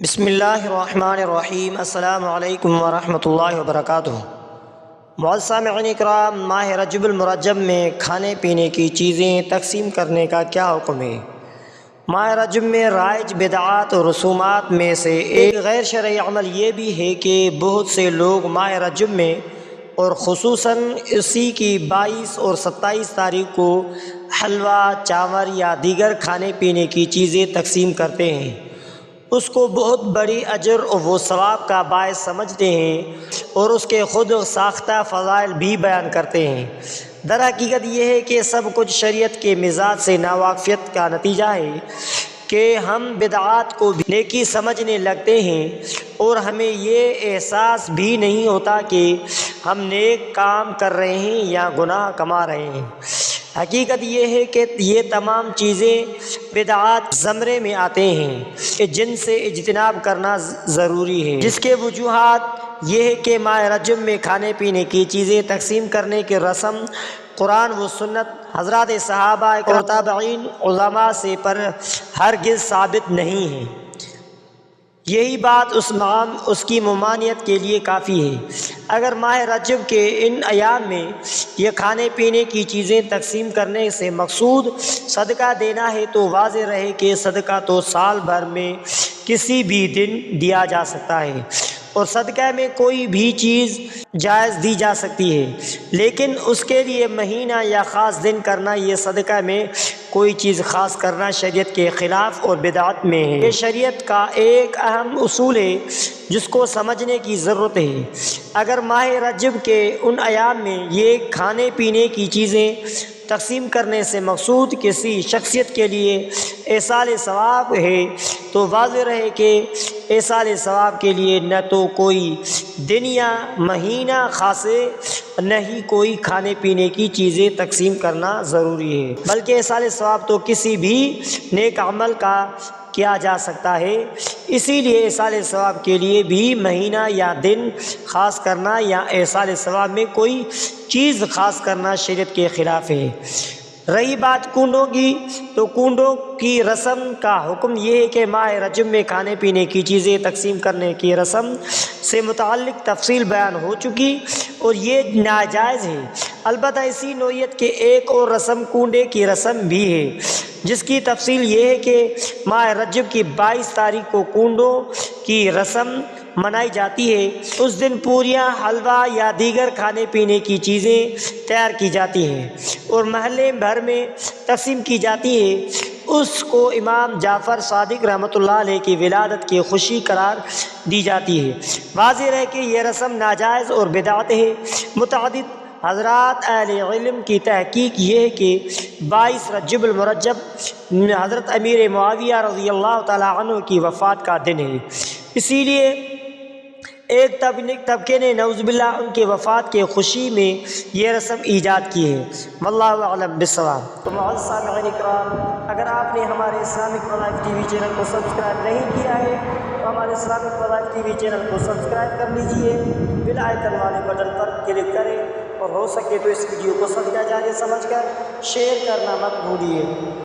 بسم اللہ الرحمن الرحیم۔ السلام علیکم ورحمۃ اللہ وبرکاتہ۔ معزز سامعین اکرام، ماہ رجب المرجب میں کھانے پینے کی چیزیں تقسیم کرنے کا کیا حکم ہے؟ ماہ رجب میں رائج بدعات اور رسومات میں سے ایک غیر شرعی عمل یہ بھی ہے کہ بہت سے لوگ ماہ رجب میں اور خصوصاً اسی کی 22 اور 27 تاریخ کو حلوہ، چاور یا دیگر کھانے پینے کی چیزیں تقسیم کرتے ہیں۔ اس کو بہت بڑی اجر و ثواب کا باعث سمجھتے ہیں اور اس کے خود ساختہ فضائل بھی بیان کرتے ہیں۔ در حقیقت یہ ہے کہ سب کچھ شریعت کے مزاج سے ناواقفیت کا نتیجہ ہے کہ ہم بدعات کو نیکی سمجھنے لگتے ہیں اور ہمیں یہ احساس بھی نہیں ہوتا کہ ہم نیک کام کر رہے ہیں یا گناہ کما رہے ہیں۔ حقیقت یہ ہے کہ یہ تمام چیزیں بدعات زمرے میں آتے ہیں جن سے اجتناب کرنا ضروری ہے، جس کے وجوہات یہ ہے کہ ماہ رجب میں کھانے پینے کی چیزیں تقسیم کرنے کی رسم قرآن و سنت، حضرات صحابہ اور تابعین علماء سے پر ہرگز ثابت نہیں ہے۔ یہی بات اس کی ممانعت کے لیے کافی ہے۔ اگر ماہ رجب کے ان ایام میں یہ کھانے پینے کی چیزیں تقسیم کرنے سے مقصود صدقہ دینا ہے تو واضح رہے کہ صدقہ تو سال بھر میں کسی بھی دن دیا جا سکتا ہے اور صدقہ میں کوئی بھی چیز جائز دی جا سکتی ہے، لیکن اس کے لیے مہینہ یا خاص دن کرنا، یہ صدقہ میں کوئی چیز خاص کرنا شریعت کے خلاف اور بدعت میں ہے۔ یہ شریعت کا ایک اہم اصول ہے جس کو سمجھنے کی ضرورت ہے۔ اگر ماہ رجب کے ان ایام میں یہ کھانے پینے کی چیزیں تقسیم کرنے سے مقصود کسی شخصیت کے لیے ایصال ثواب ہے تو واضح رہے کہ ایصال ثواب کے لیے نہ تو کوئی دن یا مہینہ خاص ہے، نہ ہی کوئی کھانے پینے کی چیزیں تقسیم کرنا ضروری ہے، بلکہ ایصال ثواب تو کسی بھی نیک عمل کا کیا جا سکتا ہے۔ اسی لیے ایصال ثواب کے لیے بھی مہینہ یا دن خاص کرنا یا ایصال ثواب میں کوئی چیز خاص کرنا شریعت کے خلاف ہے۔ رہی بات کنڈوں کی، تو کنڈوں کی رسم کا حکم یہ ہے کہ ماہ رجب میں کھانے پینے کی چیزیں تقسیم کرنے کی رسم سے متعلق تفصیل بیان ہو چکی اور یہ ناجائز ہے۔ البتہ اسی نوعیت کے ایک اور رسم کنڈے کی رسم بھی ہے، جس کی تفصیل یہ ہے کہ ماہ رجب کی 22 تاریخ کو کنڈوں کی رسم منائی جاتی ہے۔ اس دن پوریاں، حلوہ یا دیگر کھانے پینے کی چیزیں تیار کی جاتی ہیں اور محلے بھر میں تقسیم کی جاتی ہیں۔ اس کو امام جعفر صادق رحمۃ اللہ علیہ کی ولادت کی خوشی قرار دی جاتی ہے۔ واضح ہے کہ یہ رسم ناجائز اور بدعت ہے۔ متعدد حضرات اہل علم کی تحقیق یہ ہے کہ 22 رجب المرجب حضرت امیر معاویہ رضی اللہ تعالیٰ عنہ کی وفات کا دن ہے، اسی لیے ایک طبقے نے نعوذ باللہ ان کے وفات کے خوشی میں یہ رسم ایجاد کی ہے۔ واللہ اعلم بالصواب۔ تو معزز سامعین اکرام، اگر آپ نے ہمارے اسلامک وظائف ٹی وی چینل کو سبسکرائب نہیں کیا ہے تو ہمارے اسلامک وظائف ٹی وی چینل کو سبسکرائب کر لیجئے، بیل آئیکن والے بٹن پر کلک کریں اور ہو سکے تو اس ویڈیو کو صدقہ جاریہ سمجھ کر شیئر کرنا مت بھولیے۔